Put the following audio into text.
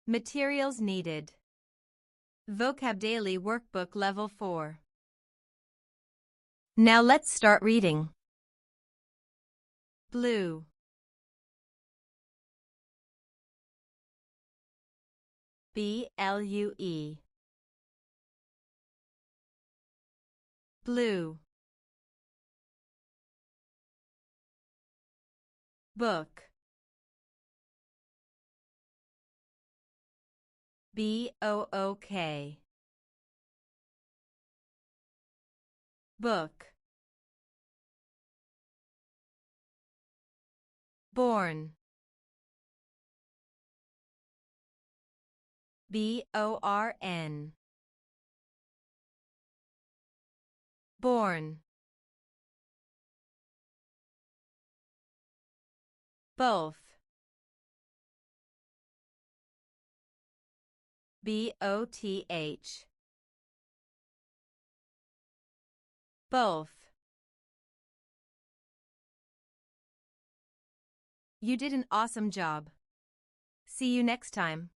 Materials needed. VocabDaily Workbook Level 4. Now let's start reading. Blue. B-L-U-E. Blue. Book. B-O-O-K. Book. Born. B-O-R-N. Born. Both. B-O-T-H. Both. You did an awesome job. See you next time.